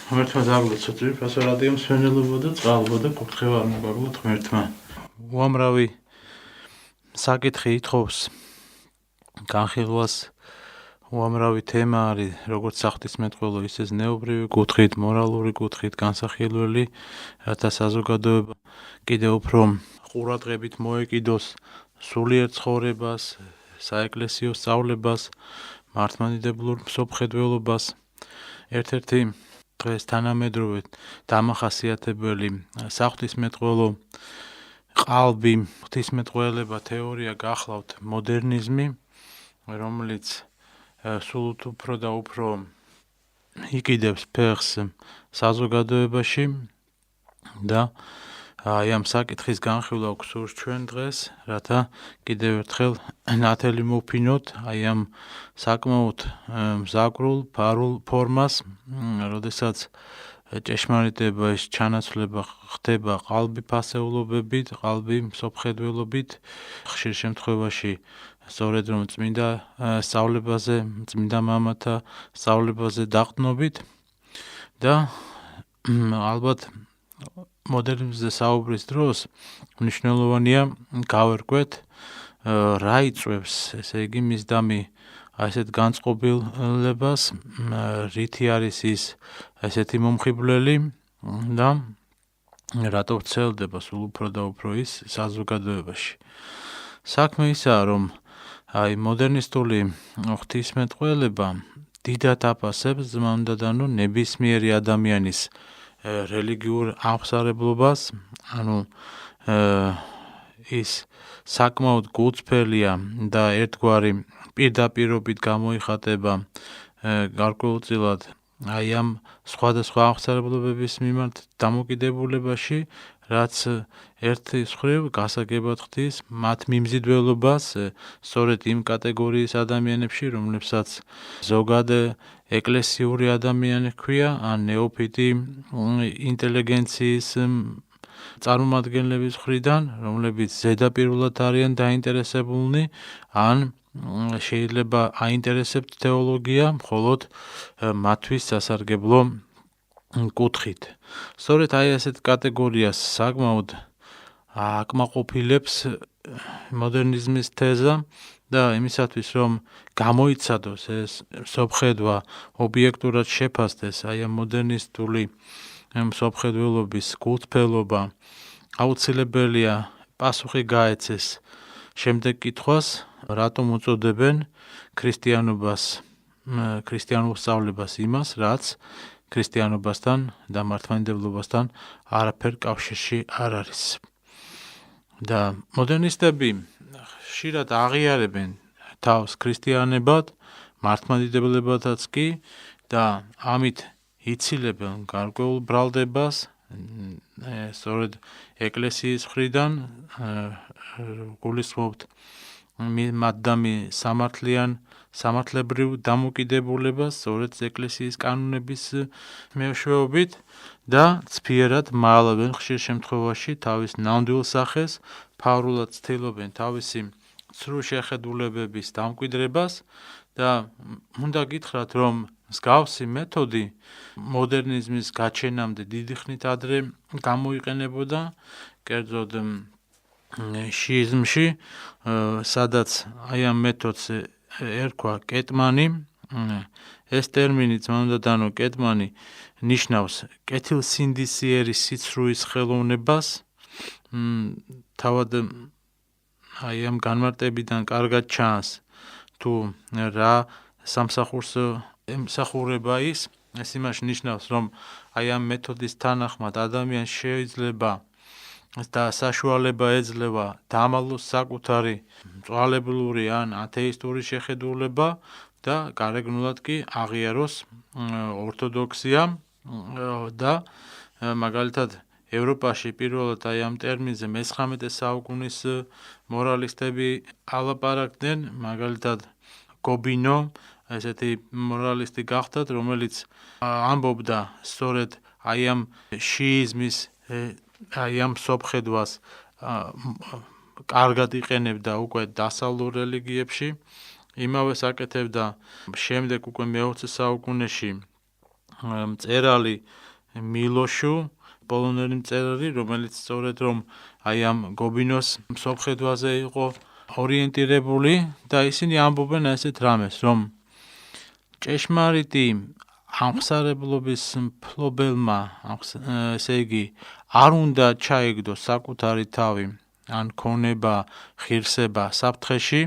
ღმერთმა დაგლოცოთ ვიფასო რადიო მსვენელობა და წყალობა და კურთხევა არ მოგაგლოთ ღმერთმა. უამრავი საკითხი ითხოვს განხილვას, უამრავი თემა არის, როგორც საღვთისმეტყველო, ისე ზნეობრივი კუთხით, მორალური კუთხით განსახილველი, რათა საზოგადოება კიდევ უფრო ყურადღებით მოეკიდოს სულიერ ცხოვრებას, საეკლესიო სწავლებას, მართლმადიდებლურ მსოფლმხედველობას. ერთ-ერთი დღეს თანამედროვე დამახასიათებელი საღვთისმეტყველო ყალბი, ღვთისმეტყველება თეორია გახლავთ მოდერნიზმი, რომელიც სულ უფრო და უფრო იკიდებს ფეხს საზოგადოებაში და აი ამ საკითხის განხილვა გვსურს ჩვენ დღეს, რათა კიდევ ერთხელ ნათელი მოვფინოთ აი ამ საკმაოდ მზაკრულ, ფარულ ფორმას, როდესაც ჭეშმარიტება ეს ჩანაცვლება ხდება ყალბი ფასეულობებით, ყალბი მსოფლმხედველობით, ხშირ შემთხვევაში სწორედ რომ წმინდა სწავლებაზე, წმინდა მამათა სწავლებაზე დაყრდნობით და ალბათ მოდერნიზმზე საუბრის დროს მნიშვნელოვანია გავერკვეთ რა იწვევს, ესე იგი მისდამი ასეთ განწყობილებას, რითი არის ის ესეთი მომხიბვლელი და რატო ვრცელდება სულ უფრო და უფრო ის საზოგადოებაში. საქმე ისაა, რომ აი მოდერნისტული ღვთისმეტყველება დიდად აფასებს ზმამდადანო ნებისმიერი ადამიანის რელიგიურ აღმსარებლობას, ანუ ის საკმაოდ გულწრფელია და ერთგვარი პირდაპირობით გამოიხატება გარკვეულწილად აი ამ სხვადასხვა აღმსარებლობების მიმართ დამოკიდებულებაში, რაც ერთი მხრივ გასაგებად ხდის მათ მიმზიდველობას სწორედ იმ კატეგორიის ადამიანებში, რომლებსაც ზოგად ეკლესიური ადამიანი ჰქვია, ან ნეოფიტი ინტელიგენციის წარმომადგენლების მხრიდან, რომლებიც ზედაპირულად არიან დაინტერესებულნი, ან შეიძლება აინტერესებთ თეოლოგია, მხოლოდ მათთვის სასარგებლო კუთხით. სწორედ აი ასეთ კატეგორიას საკმაოდ აკმაყოფილებს მოდერნიზმის თეზა და იმისათვის, რომ გამოიცადოს ეს მსოფლმხედვა, ობიექტურად შეფასდეს აი ამ მოდერნისტული მსოფლმხედველობის გულწრფელობა, აუცილებელია პასუხი გაეცეს შემდეგ კითხვას, რატომ უწოდებენ ქრისტიანულ სწავლებას იმას, რაც ქრისტიანობასთან და მართლმადიდებლობასთან არაფერ კავშირში არ არის. და მოდერნისტები ხშირად აღიარებენ თავს ქრისტიანებად, მართლმადიდებლობათაც კი და ამით ცილებენ გარკვეულ ბრალდებას, სწორედ ეკლესიის მხრიდან გულისხმობთ მათდამი სამართლებრივ დამოკიდებულებას, სწორედ ეკლესიის კანონების მეშვეობით და ცფიერად მალავენ ხშირ შემთხვევაში თავის ნამდვილ სახეს, ფარულად ცდილობენ თავისი ცრუ შეხედულებების დამკვიდრებას და უნდა გითხრათ, რომ მსგავსი მეთოდი მოდერნიზმის გაჩენამდე დიდი ხნით ადრე გამოიყენებოდა, კერძოდ შიიზმში, სადაც აი ამ მეთოდს ერქვა კეტმანი. ეს ტერმინი ზმამდადანო კეტმანი ნიშნავს კეთილსინდისიერი სიცრუის ხელოვნებას. თავად აი ამ განმარტებიდან კარგად ჩანს თუ რა სამსახურს ემსახურება ის იმაში ნიშნავს, რომ აი ამ მეთოდის თანახმად ადამიანს შეიძლება და საშუალება ეძლევა დამალოს საკუთარი მწვალებლური ან ათეისტური შეხედულება და გარეგნულად კი აღიაროს ორთოდოქსია და მაგალითად ევროპაში პირველად აი ამ ტერმინზე მე-19 საუკუნის მორალისტები ალაპარაკდნენ, მაგალითად გობინო ესეთი მორალისტი გახდათ, რომელიც ამბობდა სწორედ აი ამ შიიზმის აი ამ მსოფლმხედვას კარგად იყენებდა უკვე დასავლურ რელიგიებში, იმავე საკეთებდა შემდეგ უკვე მე-20 საუკუნეში მწერალი მილოშუ, პოლონელი მწერალი, რომელიც სწორედ რომ აი ამ გობინოს მსოფლმხედვაზე იყო ორიენტირებული და ისინი ამბობენ ესეთ რამეს, რომ ჭეშმარიტი ამხსარებლობის მფლობელმა, ესე იგი, არ უნდა ჩაიგდოს საკუთარი თავი, ან ქონება, ღირსება საფრთხეში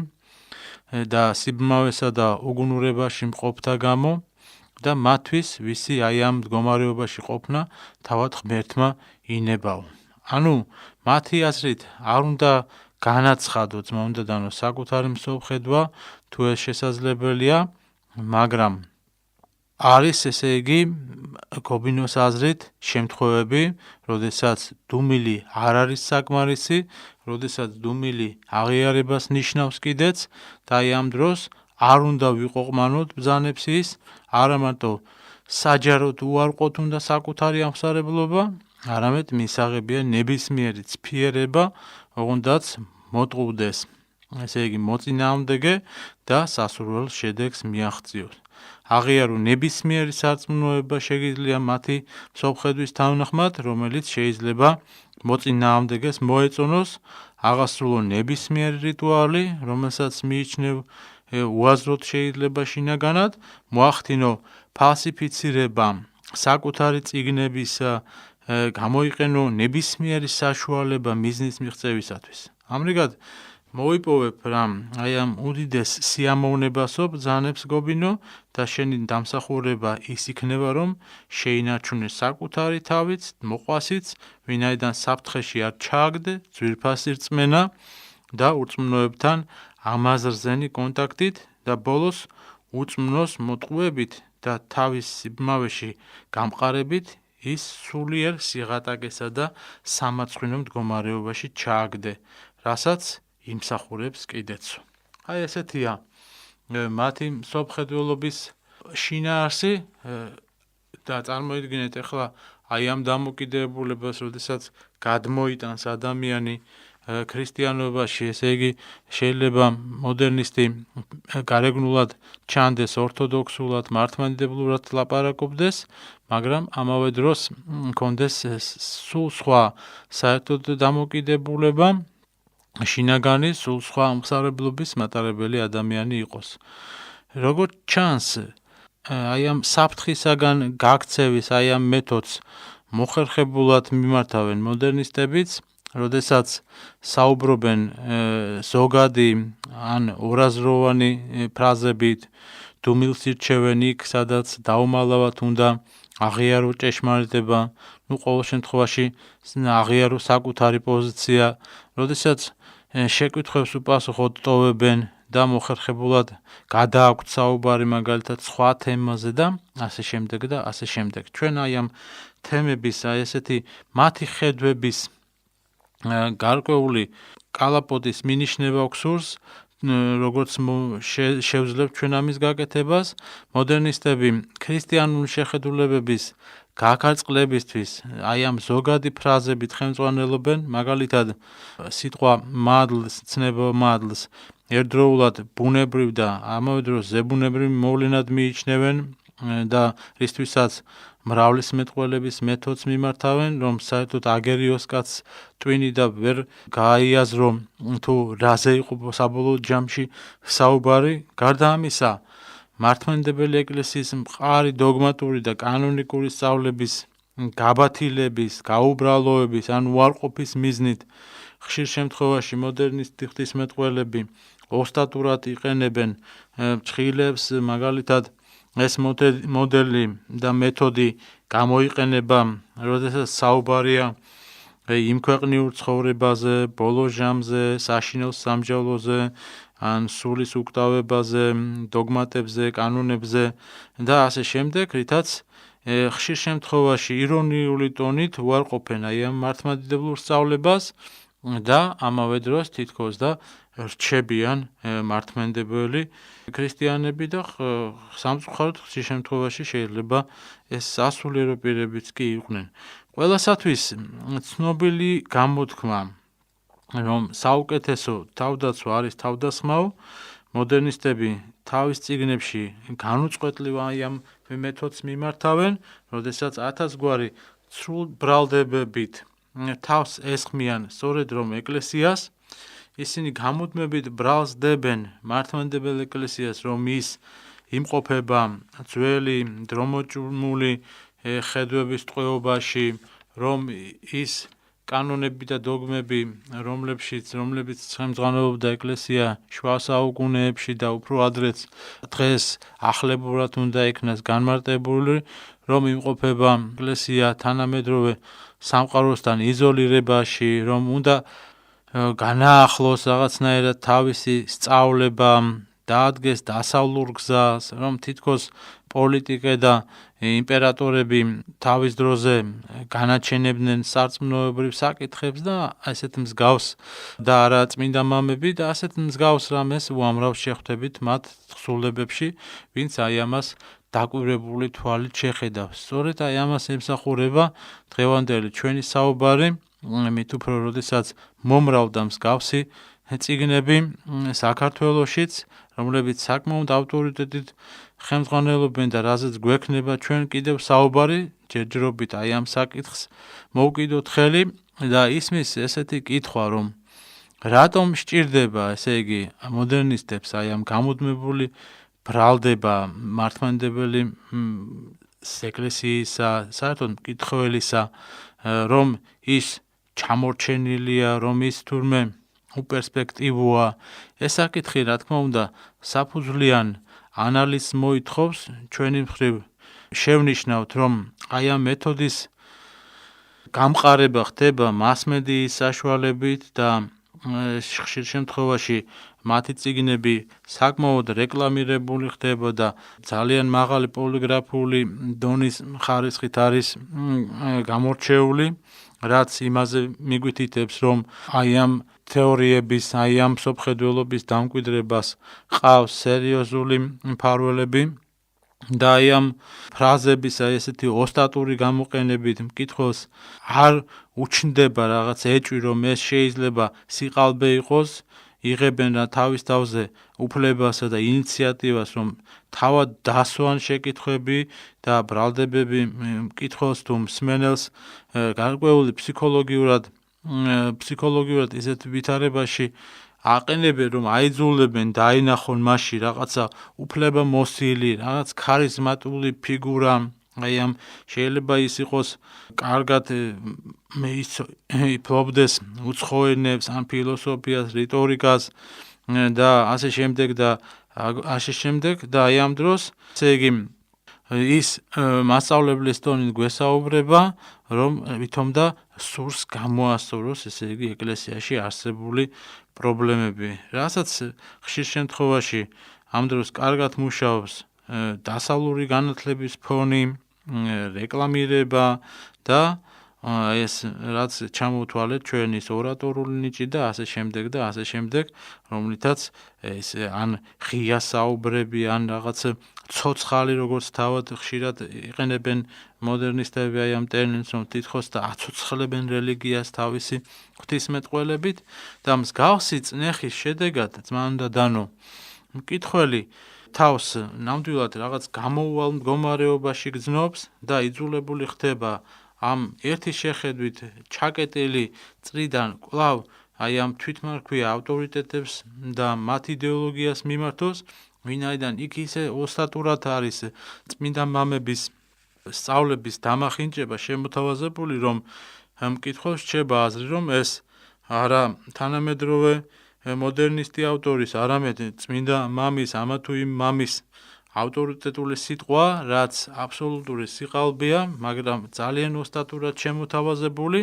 და სიბმავესა და უგუნურებაში მყოფთა გამო და მათთვის ვისი აი ამ მდგომარეობაში ყოფნა თავად ღმერთმა ინებაო. ანუ მათი აზრით არ უნდა განაცხადო ძმაუნდადანო საკუთარი მსოფლმხედვა, თუ ეს შესაძლებელია, მაგრამ არის ესე იგი გობინოს აზრით შემთხვევები, როდესაც დუმილი არ არის საკმარისი, როდესაც დუმილი აღიარებას ნიშნავს კიდეც და აი ამ დროს არ უნდა ვიყვაყმანოთ ბრძანებს ის, არა მარტო საჯაროდ უარყოთ უნდა საკუთარი ამხსარებლობა, არამედ მისაღებია ნებისმიერი ცფიერება, ოღონდაც მოტყუდეს, ესე იგი მოწინააღმდეგე და სასურველ შედეგს მიაღწიოს. აღიარო ნებისმიერი სარწმუნოება შეგიძლია მათი მსოფლმხედვის თანახმად, რომელიც შეიძლება მოწინააღმდეგეს მოეწონოს, აღასრულო ნებისმიერი რიტუალი, რომელსაც მიიჩნევ უაზროდ შეიძლება შინაგანად, მოახდინო ფალსიფიცირება საკუთარი წიგნების, გამოიყენო ნებისმიერი საშუალება მიზნის მიღწევისათვის. ამრიგად მოიპოვებ რამ აი ამ უდიდეს სიამოვნებასო ბრძანებს გობინო და შენი დამსახურება ის იქნება, რომ შეინარჩუნე საკუთარი თავიც, მოყვასიც, ვინაიდან საფრთხეში არ ჩააგდე, ძვირფასი რწმენა და ურწმუნოებთან ამაზრზენი კონტაქტით და ბოლოს უწმნოს მოტყუებით და თავის სიბმავეში გამყარებით ის სულიერ სიღატაკესა და სამარცხვინო მდგომარეობაში ჩააგდე, რასაც იმსახურებს კიდეც. აი ესეთია მათი მსოფლმხედველობის შინაარსი და წარმოიდგინეთ ახლა აი ამ დამოკიდებულებას, როდესაც გადმოიტანს ადამიანი ქრისტიანობაში, ესე იგი შეიძლება მოდერნისტი გარეგნულად ჩანდეს ორთოდოქსულად, მართლმადიდებლურად ლაპარაკობდეს, მაგრამ ამავე დროს მქონდეს სულ სხვა საერთოდ დამოკიდებულება, შინაგანი სულ სხვა ამხსარებლობის მატარებელი ადამიანი იყოს. როგორც ჩანს, აი ამ საფრთხისაგან გაქცევის აი ამ მეთოდს მოხერხებულად მიმართავენ მოდერნისტებიც, როდესაც საუბრობენ ზოგადი ან ორაზროვანი ფრაზებით, დუმილს ირჩევენ იქ, სადაც დაუმალავად უნდა აღიარო ჭეშმარიტება, ყოველ შემთხვევაში აღიარო საკუთარი პოზიცია, როდესაც შეკითხვებს უპასუხოდ ტოვებენ და მოხერხებულად გადააქვთ საუბარი მაგალითად სხვა თემაზე და ასე შემდეგ და ასე შემდეგ. ჩვენ აი ამ თემების აი ესეთი მათი ხედვების გარკვეული კალაპოტის მინიშნება გვსურს, როგორც შევძლებთ ჩვენ ამის გაკეთებას, მოდერნისტები ქრისტიანული შეხედულებების გაქარწყლებისთვის აი ამ ზოგადი ფრაზებით ხელმძღვანელობენ, მაგალითად სიტყვა მადლს, ცნება მადლს ერთდროულად ბუნებრივ და ამავე დროს ზებუნებრივ მოვლენად მიიჩნევენ და რისთვისაც მრავლის მეტყველების მეთოდს მიმართავენ, რომ საერთოდ აგერიოს კაცს ტვინი და ვერ გააიაზრო თუ რაზე იყო საბოლოო ჯამში საუბარი. გარდა ამისა, მართლმადიდებელი ეკლესიის მყარი დოგმატური და კანონიკური სწავლების გაბათილების, გაუბრალოების ან უარყოფის მიზნით ხშირ შემთხვევაში მოდერნისტი ღვთისმეტყველები ოსტატურად იყენებენ ჭხილებს, მაგალითად ეს მოდელი და მეთოდი გამოიყენება, როდესაც საუბარია იმქვეყნიურ ცხოვრებაზე, ბოლო ჟამზე, საშინელ სამჯავროზე, ან სულის უკვდავებაზე, დოგმატებზე, კანონებზე და ასე შემდეგ, რითაც ხშირ შემთხვევაში ირონიული ტონით უარყოფენ აი ამ მართლმადიდებლურ სწავლებას და ამავე დროს თითქოს და რჩებიან მართლმადიდებელი ქრისტიანები და სამწუხაროდ ხშირ შემთხვევაში შეიძლება ეს სასულიერო პირებიც კი იყვნენ. ყველასათვის ცნობილი გამოთქმა, რომ საუკეთესო თავდაცვა არის თავდასხმაო, მოდერნისტები თავის წიგნებში განუწყვეტლივ აი ამ მეთოდს მიმართავენ, როდესაც 1000 გვარი ცრულ ბრალდებებით თავს ესხმიან სწორედ რომ ეკლესიას, ისინი გამუდმებით ბრალს დებენ მართლმადიდებელ ეკლესიას, რომ ის იმყოფება ძველი დრომოჭმული ხედვების ტყვეობაში, რომ ის კანონები და დოგმები, რომლებიც ხელმძღვანელობდა ეკლესია შუა საუკუნეებში და უფრო ადრეც დღეს ახლებურად უნდა იქნას განმარტებული, რომ იმყოფება ეკლესია თანამედროვე სამყაროსთან იზოლირებაში, რომ უნდა განაახლოს რაღაცნაირად თავისი სწავლება, დაადგეს დასავლურ გზას, რომ თითქოს პოლიტიკე და იმპერატორები თავის დროზე განაჩენებდნენ სარწმუნოებრივ საკითხებს და ასეთ მსგავს და არა წმინდა მამები და ასეთ მსგავს რამეს უამრავ შეხვდებით მათ თხზულებებში, ვინც აი ამას დაკვირვებული თვალით შეხედავს. სწორედ აი ამას ემსახურება დღევანდელი ჩვენი საუბარი, მით უფრო როდესაც მომრავლდა მსგავსი წიგნები საქართველოშიც, რომლებიც საკმაოდ ავტორიტეტით ხელმძღვანელობენ და რაზეც გვექნება ჩვენ კიდევ საუბარი, ჯერჯერობით აი ამ საკითხს მოვკიდოთ ხელი და ისმის ესეთი კითხვა, რომ რატომ სჭირდება, ესე იგი, მოდერნისტებს აი ამ გამუდმებული ბრალდება მართლმადიდებელი ეკლესიისა, საერთოდ მკითხველისა, რომ ის ჩამორჩენილია, რომ ის თურმე უპერსპექტივოა. ეს საკითხი, რა თქმა უნდა, საფუძვლიან ანალიზს მოითხოვს. ჩვენი მხრივ შევნიშნავთ, რომ აი ამ მეთოდის გამყარება ხდება მასმედიის საშუალებით და ხშირ შემთხვევაში მათი წიგნები საკმაოდ რეკლამირებული ხდება და ძალიან მაღალი პოლიგრაფიული დონის ხარისხით არის გამორჩეული, რაც იმაზე მიგვითითებს, რომ აი ამ თეორიების, აი ამ მსოფლმხედველობის დამკვიდრებას ყავს სერიოზული მფარველები და აი ამ ფრაზების ესეთი ოსტატური გამოყენებით მკითხველს არ უჩნდება რაღაც ეჭვი, რომ ეს შეიძლება სიყალბე იყოს, იღებენ რა თავის თავზე უფლებასა და ინიციატივას, რომ თავად დასვან შეკითხვები და ბრალდებები მკითხველს თუ მსმენელს გარკვეული ფსიქოლოგიურად ისეთ ვითარებაში აყენებენ, რომ აიძულებენ დაინახონ მასში რაღაცა უფლებამოსილი, რაღაც ქარიზმატული ფიგურა, აი ამ შეიძლება ის იყოს კარგად ფლობდეს უცხო ენებს, ან ფილოსოფიას, რიტორიკას და ასე შემდეგ და აი ამ დროს, ესე იგი, ის მასწავლებლის ტონით გვესაუბრება, რომ ვითომ და სურს გამოასწოროს, ესე იგი, ეკლესიაში არსებული პრობლემები, რასაც ხშირ შემთხვევაში ამ დროს კარგად მუშაობს დასავლური განათლების ფონი, რეკლამირება და ეს რაც ჩამოვთვალეთ ჩვენის ორატორული ნიჭი და ასე შემდეგ, რომლითაც ეს ან ღია საუბრები, ან რაღაც ცოცხალი, როგორც თავად ხშირად იყენებენ მოდერნისტები აი ამ ტერმინს, რომ თითქოს და აცოცხლებენ რელიგიას თავისი ღვთისმეტყველებით და მსგავსი წნეხის შედეგად ძმა უნდა დანო მკითხველი თავს ნამდვილად რაღაც გამოუვალ მდგომარეობაში გრძნობს და იძულებული ხდება ამ ერთი შეხედვით ჩაკეტილი წრიდან კვლავ აი ამ თვითმარქვია ავტორიტეტებს და მათ იდეოლოგიას მიმართოს, ვინაიდან იქ ისე ოსტატურად არის წმინდა მამების სწავლების დამახინჯება შემოთავაზებული, რომ მკითხველს რჩება აზრი, რომ ეს არა თანამედროვე მოდერნისტი ავტორის, არამედ წმინდა მამის, ამა თუ იმ მამის ავტორიტეტული სიტყვა, რაც აბსოლუტური სიყალბეა, მაგრამ ძალიან ოსტატურად შემოთავაზებული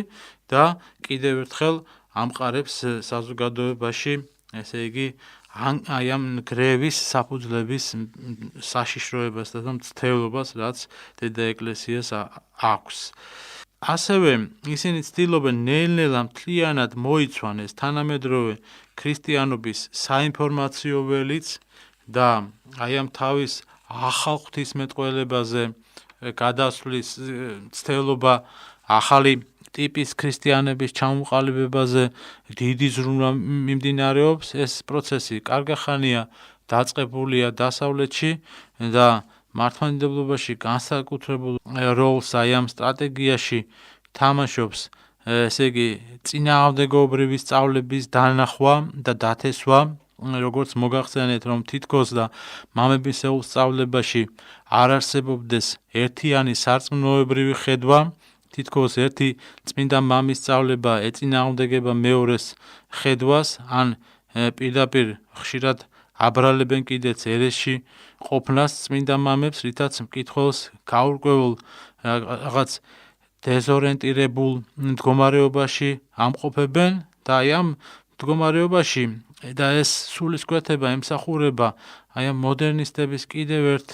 და კიდევ ერთხელ ამყარებს საზოგადოებაში, ესე იგი, აი ამ გრევის საფუძვლების საშიშროებას და მცდელობას, რაც დედა ეკლესიას აქვს. ასევე ისინი ცდილობენ ნელ-ნელა მთლიანად მოიცვან ეს თანამედროვე ქრისტიანობის საინფორმაციო ველიც და აი ამ თავის ახალ ღვთისმეტყველებაზე გადასვლის ცდელობა, ახალი ტიპის ქრისტიანების ჩამოყალიბებაზე დიდი ზრუნვა მიმდინარეობს. ეს პროცესი კარგა ხანია დაწყებულია დასავლეთში და მართლმადიდებლობაში განსაკუთრებულ როლს აი ამ სტრატეგიაში თამაშობს ესე იგი წინააღმდეგობრივი სწავლების დანახვა და დათესვა, როგორც მოგახსენეთ, რომ თითქოს და მამების სწავლებაში არ არსებობდეს ერთიანი სარწმუნოებრივი ხედვა, თითქოს ერთი წმინდა მამის სწავლება ეწინააღმდეგება მეორეს ხედვას, ან პირდაპირ ხშირად აბრალებენ კიდეც ერესში ყოფნას წმინდა მამებს, რითაც მკითხველს გაურკვეველ რაღაც დეზორიენტირებულ მდგომარეობაში ამყოფებენ და აი ამ მდგომარეობაში და ეს სულისკვეთება ემსახურება აი ამ მოდერნისტების კიდევ ერთ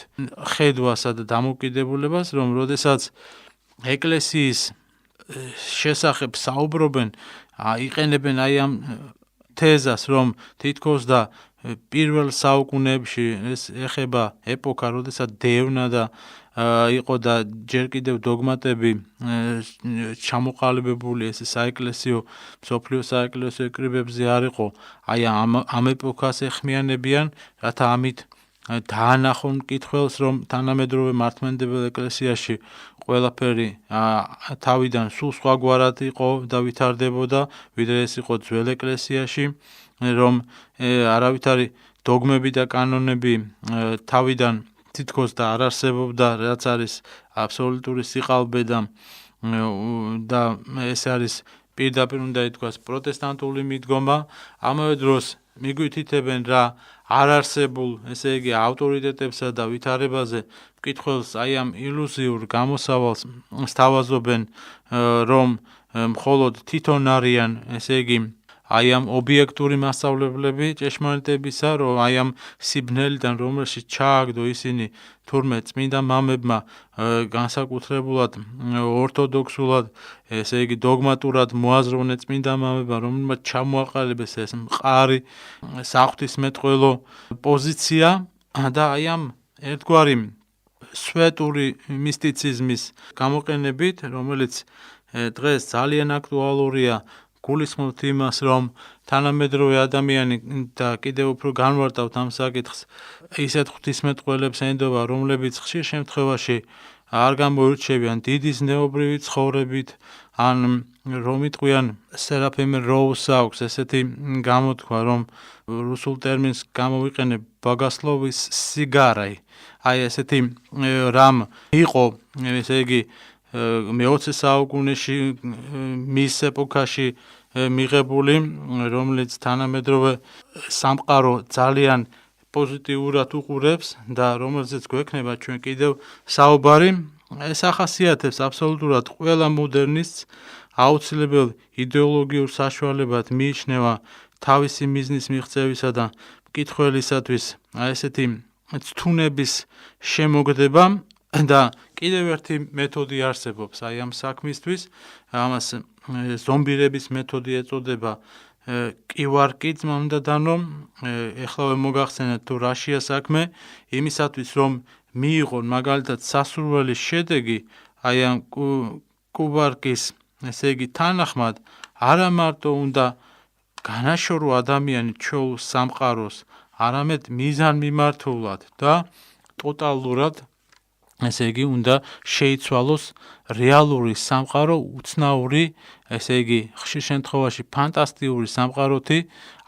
ხედვასა და დამოკიდებულებას, რომ როდესაც ეკლესიის შესახებ საუბრობენ, იყენებენ აი ამ თეზას, რომ თითქოს და პირველ საუკუნეებში ეს ეხება ეპოქა, როდესაც დევნა და იყო და ჯერ კიდევ დოგმატები ჩამოყალიბებული ეს საეკლესიო მსოფლიო საეკლესიო ეკრიბებზე არ იყო, აი ამ ეპოქას ეხმიანებიან, რათა ამით დაანახონ მკითხველს, რომ თანამედროვე მართლმადიდებელ ეკლესიაში ყველაფერი თავიდან სულ სხვაგვარად იყო და ვითარდებოდა, ვიდრე ეს იყო ძველ ეკლესიაში, რომ არავითარი დოგმები და კანონები თავიდან თითქოს და არ არსებობდა, რაც არის აბსოლუტური სიყალბე და ეს არის პირდაპირ უნდა ითქვას პროტესტანტული მიდგომა, ამავე დროს მიგვითითებენ რა არ არსებულ, ესე იგი ავტორიტეტებსა და ვითარებაზე მკითხველს აი ამ ილუზიურ გამოსავალს სთავაზობენ, რომ მხოლოდ თვითონ არიან, ესე იგი აი ამ ობიექტური მასწავლებლები ჭეშმარიტებისა, რომ აი ამ სიბნელიდან, რომელშიც ჩააგდო ისინი თურმე წმინდა მამებმა განსაკუთრებულად ორთოდოქსულად, ესე იგი დოგმატურად მოაზროვნე წმინდა მამებმა, რომელმაც ჩამოაყალიბეს ეს მყარი საღვთისმეტყველო პოზიცია და აი ამ ერთგვარი სვეტური მისტიციზმის გამოყენებით, რომელიც დღეს ძალიან აქტუალურია, გულისხმობთ იმას, რომ თანამედროვე ადამიანი და კიდევ უფრო განვარტავთ ამ საკითხს, ისეთ ღვთისმეტყველებს ენდობა, რომლებიც ხშირ შემთხვევაში არ გამოირჩევიან დიდი ზნეობრივი ცხოვრებით, ან რომ იტყვიან სერაფიმ როუს აქვს ესეთი გამოთქვა, რომ რუსულ ტერმინს გამოვიყენებ ბოგოსლოვის სიგარაი, აი ესეთი რამ იყო, ესე იგი მე-20 საუკუნეში მის ეპოქაში მიღებული, რომელიც თანამედროვე სამყარო ძალიან პოზიტიურად უყურებს და რომელზეც გვექნება ჩვენ კიდევ საუბარი, ეს ახასიათებს აბსოლუტურად ყველა მოდერნისტს, აუცილებელ იდეოლოგიურ საშუალებად მიიჩნევა თავისი მიზნის მიღწევისა და მკითხველისათვის ესეთი ცთუნების შემოგდება და კიდევ ერთი მეთოდი არსებობს აი ამ საქმისთვის, ამას ზომბირების მეთოდი ეწოდება, კივარკი ძმა უნდა დანო, ეხლავე მოგახსენეთ თუ რაშია საქმე, იმისათვის რომ მიიღონ მაგალითად სასურველი შედეგი აი ამ კივარკის, ესე იგი თანახმად, არა მარტო უნდა განაშორო ადამიანი ჩვეულ სამყაროს, არამედ მიზანმიმართულად და ტოტალურად, ესე იგი უნდა შეიცვალოს რეალური სამყარო უცნაური, ესე იგი ხშირ შემთხვევაში ფანტასტიკური სამყაროთი,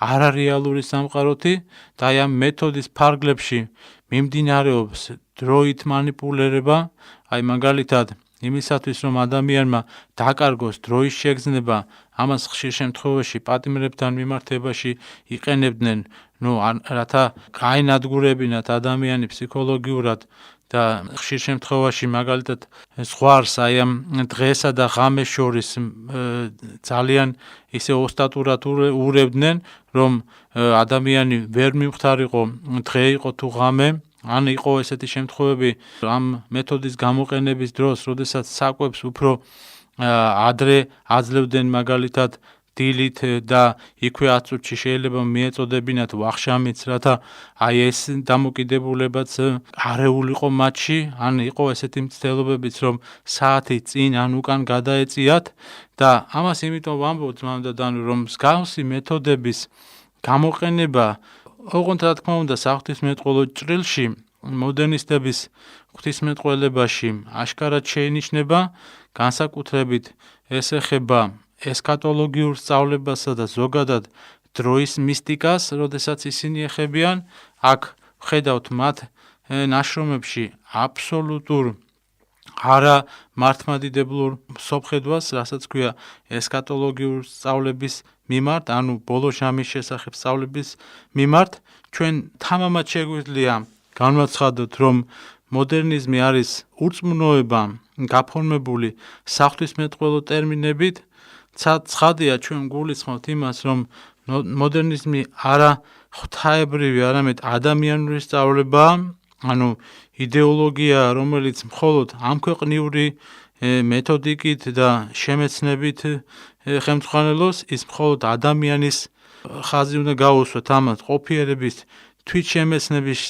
არარეალური სამყაროთი და აი ამ მეთოდის ფარგლებში მიმდინარეობს დროით მანიპულირება, აი მაგალითად იმისათვის რომ ადამიანმა დაკარგოს დროის შეგრძნება, ამას ხშირ შემთხვევაში პატიმრებთან მიმართებაში იყენებდნენ, რათა გაენადგურებინათ ადამიანი ფსიქოლოგიურად და ხშირ შემთხვევაში მაგალითად ზღვარს აი ამ დღესა და ღამეს შორის ძალიან ისე ოსტატურად ურევდნენ, რომ ადამიანი ვერ მივხვდარიყო დღე იყო თუ ღამე, ან იყო ესეთი შემთხვევები ამ მეთოდის გამოყენების დროს, როდესაც საკვებს უფრო ადრე აძლევდნენ მაგალითად დილით და იქვე 10 წუთში შეიძლება მიეწოდებინათ ვახშამიც, რათა აი ეს დამოკიდებულებაც არეულიყო მათში, ან იყო ესეთი მცდელობებიც, რომ საათი წინ ან უკან გადაეწიათ და ამას იმიტომ ვამბობ ძმამ და დანუ, რომ მსგავსი მეთოდების გამოყენება ოღონდ რა თქმა უნდა საღვთისმეტყველო ჭრილში მოდერნისტების ღვთისმეტყველებაში აშკარად შეინიშნება, განსაკუთრებით ეს ეხება ესქატოლოგიურ სწავლებასა და ზოგადად დროის მისტიკას, როდესაც ისინი ეხებიან, აქ ვხედავთ მათ ნაშრომებში აბსოლუტურ არა მართლმადიდებლურ სოფხედვას, რასაც ქვია ესქატოლოგიურ სწავლების მიმართ, ანუ ბოლო ჟამის შესახებ სწავლების მიმართ, ჩვენ თამამად შეგვიძლია განვაცხადოთ, რომ მოდერნიზმი არის ურწმუნოება გაფორმებული საღვთისმეტყველო ტერმინებით. ცხადია, ჩვენ გულისხმობთ იმას, რომ მოდერნიზმი არა ღვთაებრივი, არამედ ადამიანური სწავლებაა, ანუ იდეოლოგია, რომელიც მხოლოდ ამქვეყნიური მეთოდიკით და შემეცნებით ხელმძღვანელობს, ის მხოლოდ ადამიანის ხაზი უნდა გაუსვათ ამას, ყოფიერების თვითშემეცნების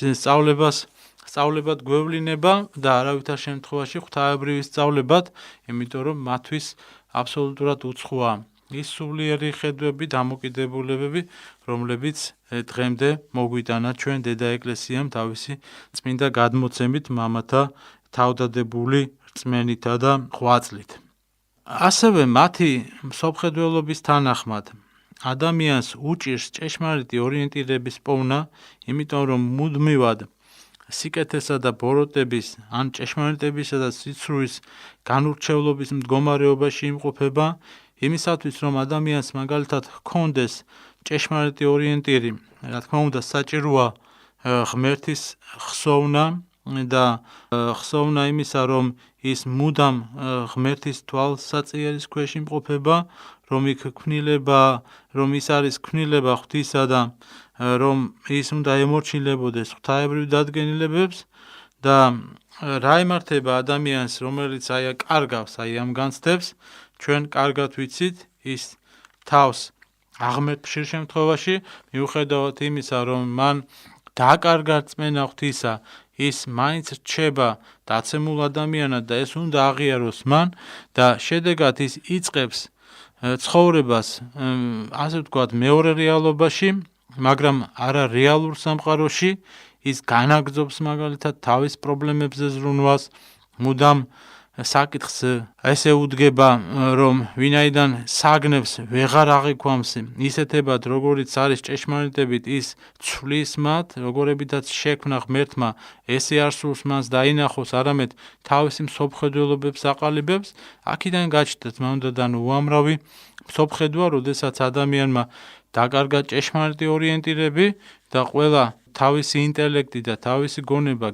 სწავლებად გვევლინება და არავითარ შემთხვევაში ღვთაებრივი სწავლებად, იმიტომ რომ მათთვის აბსოლუტურად უცხოა ის სულიერი ხედვები, დამოკიდებულებები, რომლებიც დღემდე მოგვიტანა ჩვენ დედა ეკლესიამ თავისი წმინდა გადმოცემით, მამათა თავდადებული რწმენითა და ღვაწლით. ასევე მათი მსოფლმხედველობის თანახმად ადამიანს უჭირს ჭეშმარიტი ორიენტირების პოვნა, იმიტომ რომ მუდმივად სიკეთესა და ბოროტების, ან ჭეშმარიტებისა და სიცრუის განურჩევლობის მდგომარეობაში იმყოფება, იმისათვის რომ ადამიანს მაგალითად ჰქონდეს ჭეშმარიტი ორიენტირი, რა თქმა უნდა საჭიროა ღმერთის ხსოვნა და ხსოვნა იმისა, რომ ის მუდამ ღმერთის თვალსაწიერის ქვეშ იმყოფება, რომ იქ ქმნილება, რომ ის არის ქმნილება ღვთისა და რომ ის უნდა ემორჩილებოდეს ღვთაებრივ დადგენილებებს და რა ემართება ადამიანს, რომელიც კარგავს ამ განცდებს, ჩვენ კარგად ვიცით, ის თავს აღმერთ ხშირ შემთხვევაში, მიუხედავად იმისა, რომ მან დაკარგა რწმენა ღვთისა, ის მაინც რჩება დაცემულ ადამიანად და ეს უნდა აღიაროს მან და შედეგად ის იწყებს ცხოვრებას, ასე ვთქვათ, მეორე რეალობაში, მაგრამ არა რეალურ სამყაროში, ის განაგრძობს მაგალითად თავის პრობლემებზე ზრუნვას, მუდამ საკითხს ესე უდგება, რომ ვინაიდან საგნებს ვეღარ აღიქვამს ისეთებად, როგორიც არის ჭეშმარიტებით, ის ცვლის მათ, როგორებითაც შექმნა ღმერთმა, ესე არ სურს მას დაინახოს, არამედ თავისი მსოფლმხედველობებს აყალიბებს, აქედან გაჩნდათ მამდადან უამრავი მსოფლმხედვა, როდესაც ადამიანმა დაკარგა ჭეშმარიტი ორიენტირები და ყველა თავისი ინტელექტი და თავისი გონება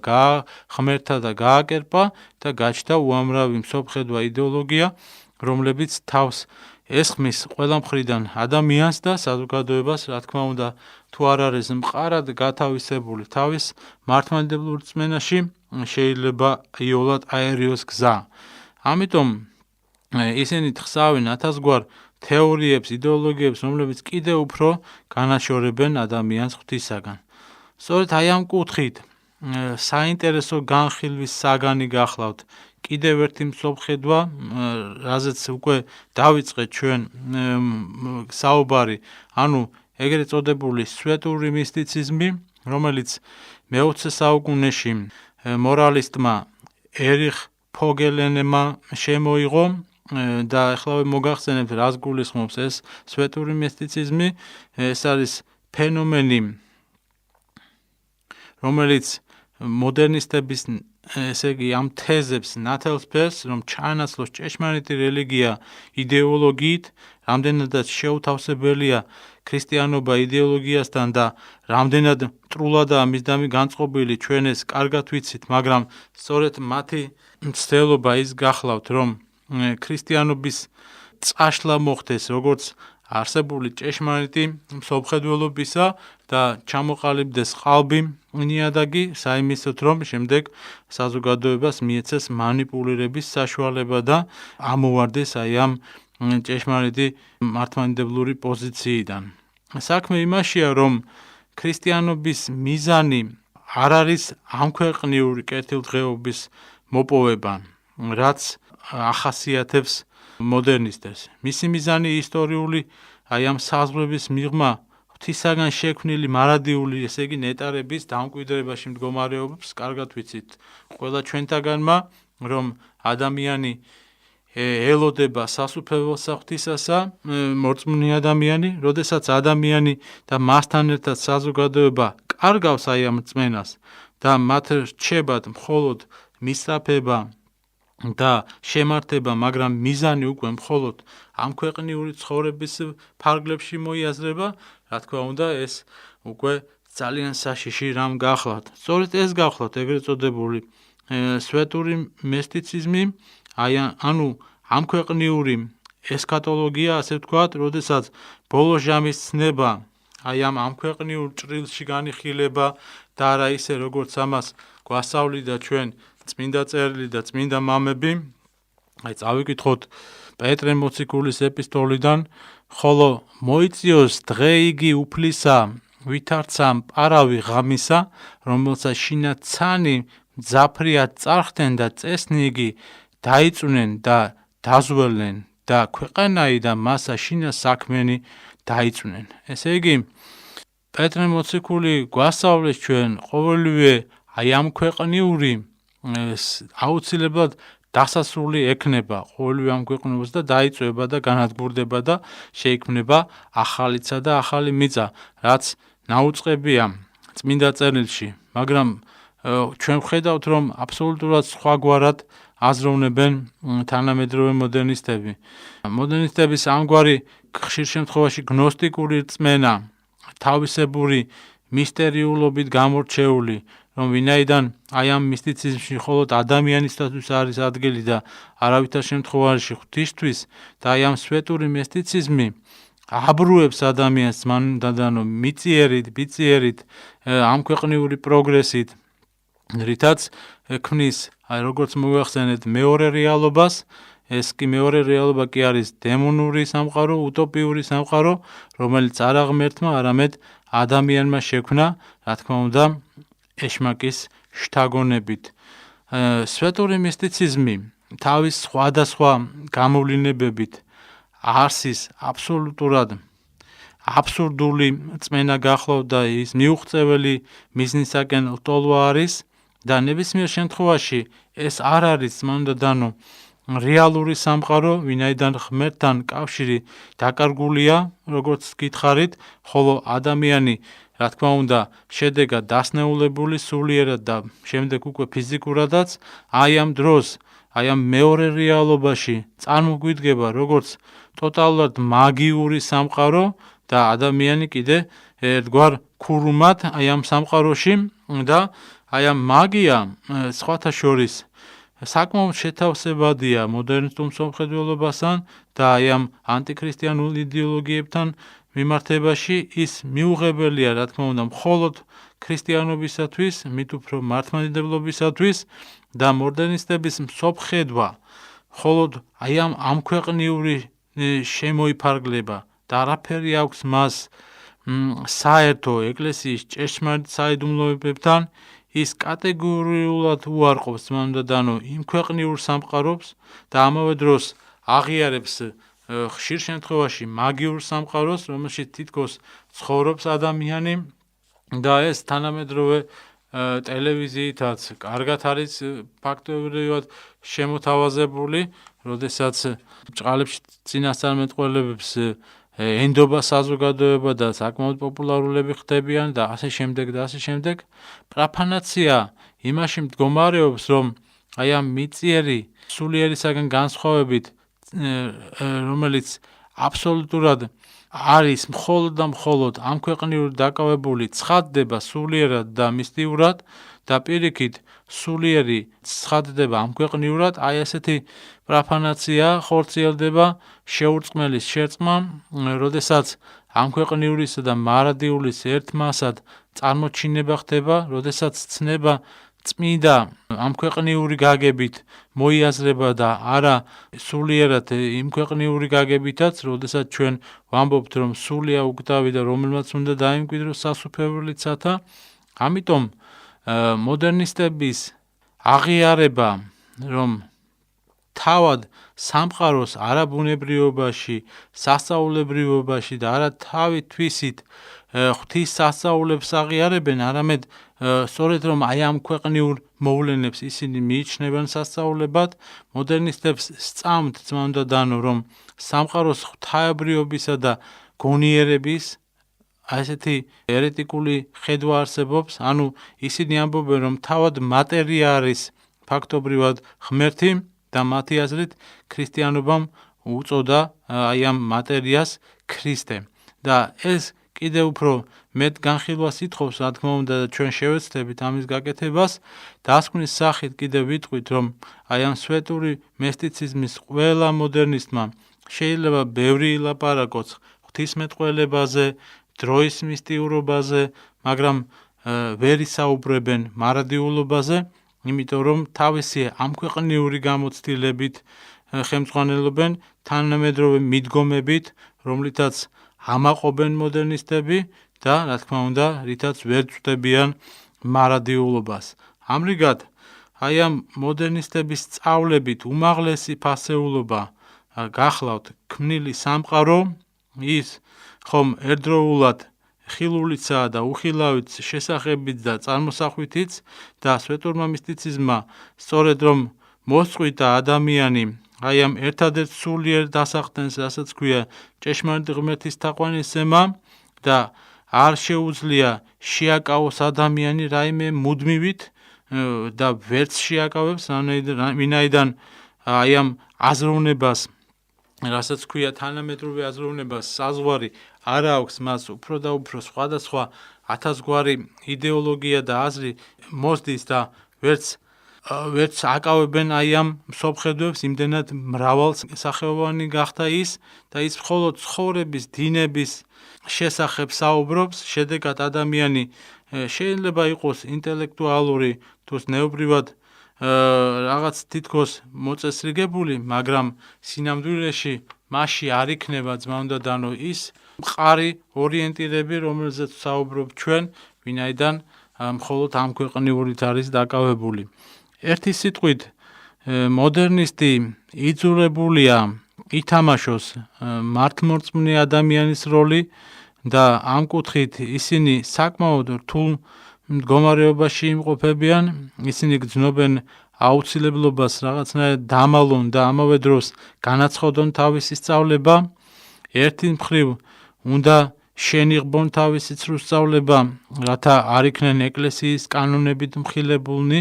ღმერთთა და გააკერპა და გაჩნდა უამრავი მსოფლმხედვა იდეოლოგია, რომლებიც თავს ესხმის ყველა მხრიდან ადამიანს და საზოგადოებას, რა თქმა უნდა, თუ არ არის მყარად გათავისებული თავის მართლმადიდებლურ რწმენაში, შეიძლება იოლად აერიოს გზა. ამიტომ ისინი თხსავენ ათასგვარ თეორიებს, იდეოლოგიებს, რომლებიც კიდევ უფრო განაშორებენ ადამიანს ღვთისაგან. სწორედ ამ კუთხით საინტერესო განხილვის საგანი გახლავთ კიდევ ერთი მსოფლმხედვა, რაზეც უკვე დავიწყეთ ჩვენ საუბარი, ანუ ეგრეთ წოდებული სვეტური მისტიციზმი, რომელიც მე-20 საუკუნეში მორალისტმა ერიხ ფოგელენმა შემოიღო და ახლა მოგახსენებთ, რას გულისხმობს ეს სვეტური მისტიციზმი. ეს არის ფენომენი, რომელიც მოდერნისტების, ესე იგი, ამ თეზებს ნათელს ფერს, რომ ჩაანაცვლოს ჭეშმარიტი რელიგია იდეოლოგიით, რამდენადაც შეუთავსებელია ქრისტიანობა იდეოლოგიასთან და რამდენად მტრულადაა მისდამი განწყობილი, ჩვენ ეს კარგად ვიცით, მაგრამ სწორედ მათი მცდელობა ის გახლავთ, რომ ქრისტიანობის წაშლა მოხდეს როგორც არსებული ჭეშმარიტი მსოფლმხედველობისა და ჩამოყალიბდეს ყალბი ნიადაგი, საიმისოდ რომ შემდეგ საზოგადოებას მიეცეს მანიპულირების საშუალება და ამოვარდეს ამ ჭეშმარიტი მართლმადიდებლური პოზიციიდან. საქმე იმაშია, რომ ქრისტიანობის მიზანი არ არის ამქვეყნიური კეთილდღეობის მოპოვება, რაც ახასიათებს მოდერნისტებს. მისი მიზანი ისტორიული ამ საზღვრების მიღმა ღვთისაგან შექმნილი მარადიული, ესე იგი ნეტარების დამკვიდრებაში მდგომარეობს, კარგად ვიცით ყველა ჩვენთაგანმა, რომ ადამიანი ელოდება სასუფეველსა ღვთისასა, მორწმუნე ადამიანი, როდესაც ადამიანი და მასთან ერთად საზოგადოება კარგავს აი ამ რწმენას და მათ რჩებათ მხოლოდ მისწრაფება და შემართება, მაგრამ მიზანი უკვე მხოლოდ ამ ქვეყნიური ცხოვრების ფარგლებში მოიაზრება, რა თქმა უნდა, ეს უკვე ძალიან საშიში რამ გახლავთ. სწორედ ეს გახლავთ ეგრეთ წოდებული სვეტური მისტიციზმი, ანუ ამ ქვეყნიური ესქატოლოგია, ასე ვთქვათ, როდესაც ბოლო ჟამის ცნება, აი ამ ქვეყნიურ ჭრილში განიხილება და არა ისე როგორც ამას გვასწავლიდა ჩვენ წმინდა წერილი და წმინდა მამები. აი წავიკითხოთ პეტრე მოციქულის ეპისტოლიდან, ხოლო მოიწიოს დღე იგი უფლისა, ვითარცა პარავი ღამისა, რომელსაც შინა ცანი მძაფრია წარხდნენ და წესნი იგი დაიწუნენ და დაზველნენ და ქვეყანაი და მასა შინა საქმენი დაიწუნენ. ესე იგი, პეტრე მოციქული გვასწავლეს ჩვენ ყოველივე აი ამ ქვეყნიური აუცილებლად დასასრული ექნება ყოველივე ამ ქვეყნებას და დაიწვება და განადგურდება და შეიქმნება ახალიცა და ახალი მიწა, რაც ნაუწყებია წმინდა წერილში, მაგრამ ჩვენ ვხედავთ, რომ აბსოლუტურად სხვაგვარად აზროვნებენ თანამედროვე მოდერნისტები. მოდერნისტების ამგვარი ხშირ შემთხვევაში გნოსტიკური რწმენა, თავისებური მისტერიულობით გამორჩეული, რომ ვინაიდან აი ამ მისტიციზმში მხოლოდ ადამიანისთვის არის ადგილი და არავითარ შემთხვევაში ღვთისთვის და აი ამ სვეტური მისტიციზმი აბრუებს ადამიანს მანდანო მიწიერით, ბიწიერით, ამ ქვეყნიური პროგრესით, რითაც ქმნის, აი როგორც მოვახსენეთ, მეორე რეალობას. ეს კი მეორე რეალობა კი არის დემონური სამყარო, უტოპიური სამყარო, რომელიც არა ღმერთმა, არამედ ადამიანმა შექმნა, რა თქმა უნდა, ეშმაკის შთაგონებით. სვეტური მისტიციზმი თავის სხვადასხვა გამოვლინებებით არსის აბსოლუტურად აბსურდული რწმენა გახლავთ და ის მიუღწეველი მიზნისაკენ ლტოლვა არის და ნებისმიერ შემთხვევაში ეს არ არის მანდანო რეალური სამყარო, ვინაიდან ღმერთთან კავშირი დაკარგულია, როგორც გითხარით, ხოლო ადამიანი, რა თქმა უნდა, შედეგად დასნეულებული სულიერად და შემდეგ უკვე ფიზიკურადაც, აი ამ დროს, აი ამ მეორე რეალობაში წარმოგვიდგება როგორც ტოტალურად მაგიური სამყარო და ადამიანი კიდე ერთგვარ ქურუმად აი ამ სამყაროში და აი ამ მაგია სხვათა შორის საკმაოდ შეთავსებადია მოდერნისტულ მსოფლმხედველობასთან და აი ამ ანტიქრისტიანულ იდეოლოგიებთან მიმართებაში ის მიუღებელია, რა თქმა უნდა, მხოლოდ ქრისტიანობისათვის, მით უფრო მართლმადიდებლობისათვის და მოდერნისტების მსოფლმხედვა მხოლოდ აი ამ ქვეყნიური შემოიფარგლება და არაფერი აქვს მას საერთო ეკლესიის ჭეშმარიტ საიდუმლოებებთან, ის კატეგორიულად უარყოფს მანდანო იმ ქვეყნიურ სამყაროს და ამავე დროს აღიარებს ხშირ შემთხვევაში მაგიურ სამყაროს, რომელშიც თითქოს ცხოვრობს ადამიანი და ეს თანამედროვე ტელევიზიითაც კარგად არის ფაქტობრივად შემოთავაზებული, როდესაც ბრჭყალებში წინასწარმეტყველებებს ენდობა საზოგადოება და საკმაოდ პოპულარულები ხდებიან და ასე შემდეგ და ასე შემდეგ. პროფანაცია იმაში მდგომარეობს, რომ აი ამ მიწიერი სულიერისაგან განსხვავებით, რომელიც აბსოლუტურად არის მხოლოდ და მხოლოდ ამ ქვეყნიურ დაკავებული, ცხადდება სულიერად და მისტიურად და პირიქით სულიერი ცხადდება ამ ქვეყნიურად, აი ესეთი პროფანაცია ხორციელდება შეურწყმელის შერწყმა, როდესაც ამ ქვეყნიურისა და მარადიulis ერთ მასად წარმოჩინება ხდება, როდესაც ცნება წმინდა ამ ქვეყნიური გაგებით მოიაზრება და არა სულიერად იმ ქვეყნიური გაგებითაც, როდესაც ჩვენ ვამბობთ, რომ სულია უკდავი და რომელმაც უნდა დაიმკვიდროს სასუფეველიცათა. ამიტომ მოდერნისტების აღიარება, რომ თავად სამყაროს არაბუნებრიობაში, სასწაულებრივობაში და არა თავი თვისით ღვთის სასწაულებს აღიარებენ, არამედ სწორედ რომ აი ამ ქვეყნიურ მოვლენებს ისინი მიიჩნევენ სასწაულებად, მოდერნისტებს სწამთ ძმა უნდა დანო, რომ სამყაროს ღვთაებრიობისა და გონიერების ასეთი ერეტიკული ხედვა არსებობს, ანუ ისინი ამბობენ, რომ თავად მატერია არის ფაქტობრივად ღმერთი და მათი აზრით ქრისტიანობამ უწოდა აი ამ მატერიას ქრისტე. და ეს კიდევ უფრო მეტ განხილვას ითხოვს, რა თქმა უნდა, ჩვენ შევეცდებით ამის გაკეთებას. დასკვნის სახით კიდევ ვიტყვით, რომ აი ამ სვეტური მისტიციზმის ყველა მოდერნისტმა შეიძლება ბევრი ილაპარაკოს ღვთისმეტყველებაზე, დროის მისტიურობაზე, მაგრამ ვერ ისაუბრებენ მარადიულობაზე, იმიტომ რომ თავისი ამქვეყნიური გამოცდილებით ხელმძღვანელობენ თანამედროვე მიდგომებით, რომლითაც ამაყობენ მოდერნისტები და რა თქმა უნდა, რითაც ვერ წვდებიან მარადიულობას. ამრიგად, აი ამ მოდერნისტების სწავლებით უმაღლესი ფასეულობა გახლავთ ქმნილი სამყარო, ის ხომ ერთდროულად ხილულიცაა და უხილავით შესახებით და წარმოსახვითიც და სვეტურმა მისტიციზმმა სწორედ რომ მოსწყვიტა ადამიანი აი ამ ერთადერთ სულიერ დასახდენს, რასაც ქვია ჭეშმარიტი ღმერთის თაყვანისცემა და არ შეუძლია შეაკავოს ადამიანი რაიმე მუდმივით და ვერც შეაკავებს, ვინაიდან აი ამ აზროვნებას, რასაც ქვია თანამედროვე აზროვნებას, საზღვარი არ აქვს მას უფრო და უფრო სხვადასხვა ათასგვარი იდეოლოგია და აზრი მოსდის და ვერც აკავებენ აი ამ მსოფლხედვებს, იმდენად მრავალსახეობანი გახდა ის და ის მხოლოდ ცხოვრების, დინების შესახებ საუბრობს. შედეგად ადამიანი შეიძლება იყოს ინტელექტუალური თუ ზნეობრივად რაღაც თითქოს მოწესრიგებული, მაგრამ სინამდვილეში მასში არ იქნება ძმა უნდა დანო ის მყარი ორიენტირები, რომელზეც საუბრობ ჩვენ, ვინაიდან მხოლოდ ამ ქვეყნიურით არის დაკავებული. ერთი სიტყვით, მოდერნისტი იძულებულია ითამაშოს მართლმორწმუნე ადამიანის როლი და ამ კუთხით ისინი საკმაოდ რთულ მდგომარეობაში იმყოფებიან, ისინი გრძნობენ აუცილებლობას რაღაცნაირად დამალონ და ამავე დროს განაცხადონ თავისი სწავლება. ერთი მხრივ უნდა შენიღბონ თავისი ცრუ სწავლება, რათა არ იქნენ ეკლესიის კანონებით მხილებულნი,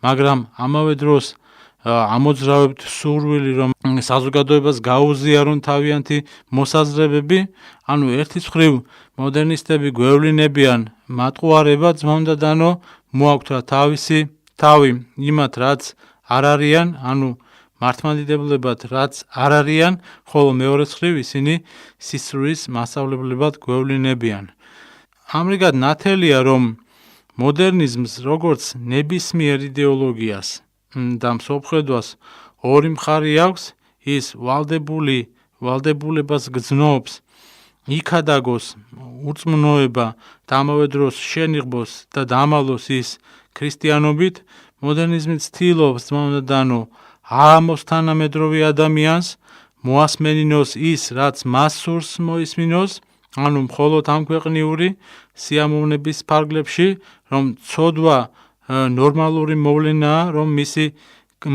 მაგრამ ამავე დროს ამოძრავებთ სურვილი, რომ საზოგადოებას გაუზიარონ თავიანთი მოსაზრებები. ანუ ერთის მხრივ მოდერნისტები გვევლინებიან მატყუარება, ძმა უნდა დანო, მოაქვთ თავისი თავი იმათ, რაც არ არიან, ანუ მართლმადიდებლებად რაც არ არიან, ხოლო მეორე მხრივ ისინი სისწრის მასწავლებლებად გვევლინებიან. ამრიგად ნათელია, რომ მოდერნიზმს როგორც ნებისმიერ იდეოლოგიას და მსოფლხედვას ორი მხარი აქვს, ის ვალდებულებას გრძნობს იქადაგოს ურწმუნოება და ამავე დროს შენიღბოს და დამალოს ის ქრისტიანობით. მოდერნიზმი ცდილობს, ძმა უნდა დანო, აამოს თანამედროვე ადამიანს, მოასმენინოს ის, რაც მას სურს მოისმინოს, ანუ მხოლოდ ამქვეყნიური სიამოვნების ფარგლებში, რომ ცოდვა ნორმალური მოვლენაა, რომ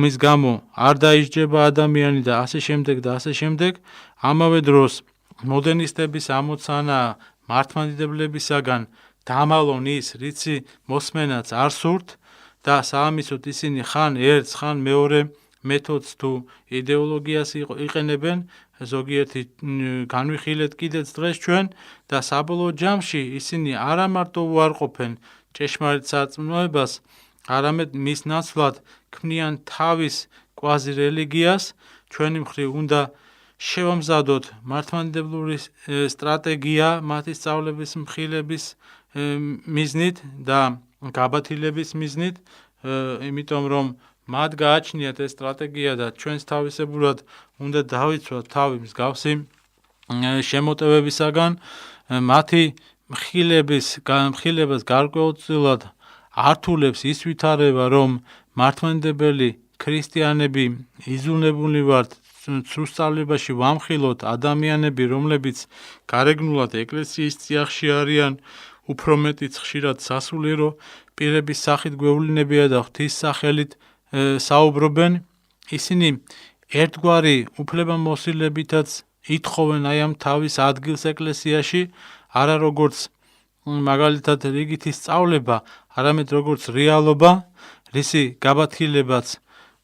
მის გამო არ დაისჯება ადამიანი და ასე შემდეგ და ასე შემდეგ. ამავე დროს მოდერნისტების ამოცანა მართლმადიდებლებისაგან დამალონ ის, რიცი მოსმენაც არ სურთ და საამისოდ ისინი ხან ერთს, ხან მეორე მეთოდს თუ იდეოლოგიას იყენებენ, ზოგიერთი განვიხილეთ კიდეც დღეს ჩვენ და საბოლოო ჯამში ისინი არა მარტო უარყოფენ ჭეშმარიტ სარწმუნოებას, არამედ მის ნაცვლად ქმნიან თავის კვაზი რელიგიას. ჩვენი მხრივ უნდა შევამზადოთ მართლმადიდებლური სტრატეგია მათი სწავლების მხილების მიზნით და გაბათილების მიზნით, იმიტომ რომ მათ გააჩნიათ ეს სტრატეგია და ჩვენს თავისებურად უნდა დავიცვათ თავი მსგავსი შემოტევებისაგან. მათი მხილებას გარკვეულწილად ართულებს ის ვითარება, რომ მართლმადიდებელი ქრისტიანები იზრუნებული ვართ სრუსწავლებაში ვამხილოთ ადამიანები, რომლებიც გარეგნულად ეკლესიის წიაღში არიან, უფრო მეტიც ხშირად სასულიერო პირების სახით გვევლინებია და ღვთის სახელით საუბრობენ, ისინი ერთგვარი უფლებამოსილებითაც ითხოვენ აი ამ თავის ადგილს ეკლესიაში, არა როგორც მაგალითად რიგითი სწავლება, არამედ როგორც რეალობა, რისი გაბათილებაც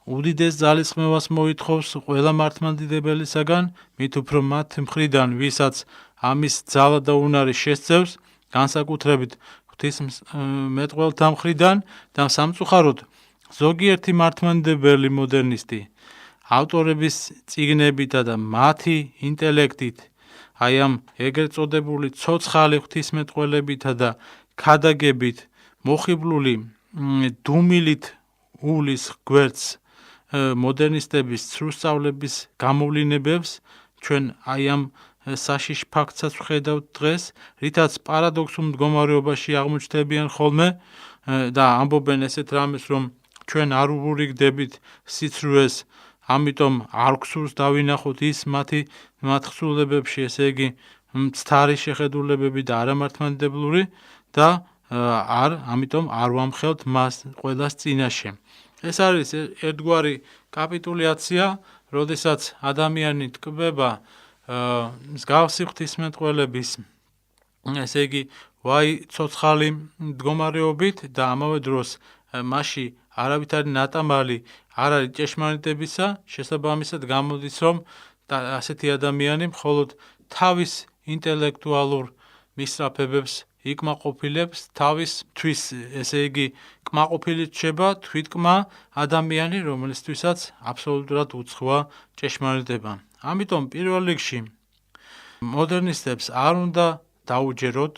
უდიდეს ძალისხმევას მოითხოვს ყველა მართლმადიდებელისაგან, მით უფრო მათ მხრიდან, ვისაც ამის ძალა და უნარი შესწევს, განსაკუთრებით ღვთისმეტყველთა მხრიდან და სამწუხაროდ ზოგიერთი მართლმადიდებელი მოდერნისტი ავტორების წიგნებითა და მათი ინტელექტით, აი ამ ეგრეთ წოდებული ცოცხალი ღვთისმეტყველებითა და ქადაგებით მოხიბლული დუმილით უვლის გვერდს მოდერნისტების სრუსწავლების გამოვლინებებს, ჩვენ აი ამ საშიშ ფაქტსაც ვხედავთ დღეს, რითაც პარადოქსულ მდგომარეობაში აღმოჩნდებიან ხოლმე და ამბობენ ესეთ რამეს, რომ ჩვენ არ უვურიგდებით სიცრუეს, ამიტომ არ გვსურს დავინახოთ ის მათ თხზულებებში, ესე იგი მცდარი შეხედულებები და არამართლმადიდებლური და ამიტომ არ ვამხელთ მას ყველას წინაშე. ეს არის ერთგვარი კაპიტულაცია, როდესაც ადამიანი ტკბება მსგავსი ღვთისმეტყველების, ესე იგი ვაი ცოცხალი მდგომარეობით და ამავე დროს მასში არავითარი ნატამალი არ არის ჭეშმარიტებისა, შესაბამისად გამოდის, რომ ასეთი ადამიანი მხოლოდ თავის ინტელექტუალურ მისწრაფებებს იკმაყოფილებს, თავისთვის, ესე იგი, კმაყოფილი რჩება თვითკმა ადამიანი, რომელისთვისაც აბსოლუტურად უცხოა ჭეშმარიტება. ამიტომ პირველ რიგში მოდერნისტებს არ უნდა დაუჯეროთ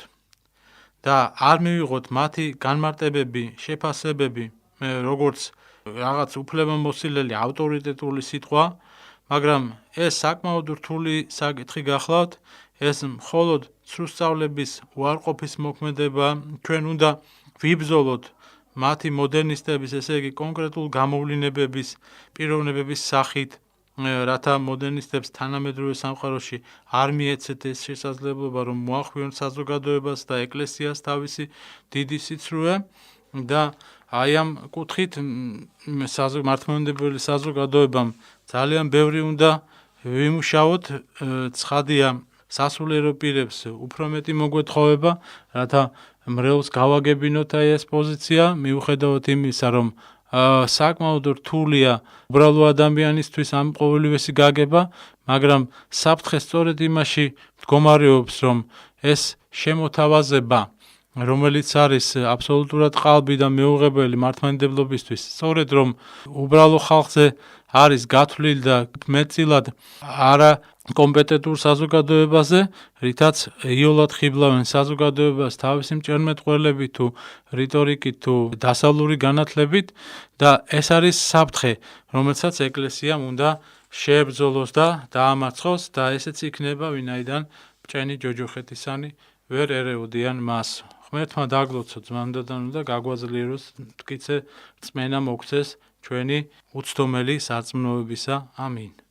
და არ მივიღოთ მათი განმარტებები, შეფასებები, როგორც რაღაც უფლებამოსილელი ავტორიტეტული სიტყვა, მაგრამ ეს საკმაოდ რთული საკითხი გახლავთ, ეს მხოლოდ სრუსწავლების უარყოფის მოქმედება, ჩვენ უნდა ვიბრძოლოთ მათი მოდერნისტების, ესე იგი კონკრეტულ გამოვლინებების, პიროვნებების სახით, რათა მოდერნისტებს თანამედროვე სამყაროში არ მიეცეთ ეს შესაძლებლობა, რომ მოახვიონ საზოგადოებას და ეკლესიას თავისი დიდი სიცრუე და აი ამ კუთხით მართლმადიდებელი საზოგადოებამ ძალიან ბევრი უნდა ვიმუშაოთ, ცხადია სასულიერო პირებს უფრო მეტი მოგვეთხოვება, რათა მრევლს გავაგებინოთ აი ეს პოზიცია, მიუხედავად იმისა, რომ საკმაოდ რთულია უბრალო ადამიანისთვის ამ ყოველივესი გაგება, მაგრამ საფრთხე სწორედ იმაში მდგომარეობს, რომ ეს შემოთავაზება, რომელიც არის აბსოლუტურად ყალბი და მეუღებელი მართლმადიდებლობისთვის, სწორედ რომ უბრალო ხალხზე არის გათვლილი და მეტწილად არა კომპეტენტურ საზოგადოებაზე, რითაც იოლად ხიბლავენ საზოგადოებას თავისი მჭერმეტყველებით თუ რიტორიკით თუ დასავლური განათლებით და ეს არის საფრთხე, რომელსაც ეკლესიამ უნდა შეებრძოლოს და დაამარცხოს და ესეც იქნება, ვინაიდან ბჭენი ჯოჯოხეთისანი ვერ ერეოდიან მას. ღმერთმა დაგლოცო ძმამდადანო და გაგვაძლიეროს მტკიცე რწმენა მოგცეს ჩვენი უცდომელი სარწმუნოებისა. ამინ.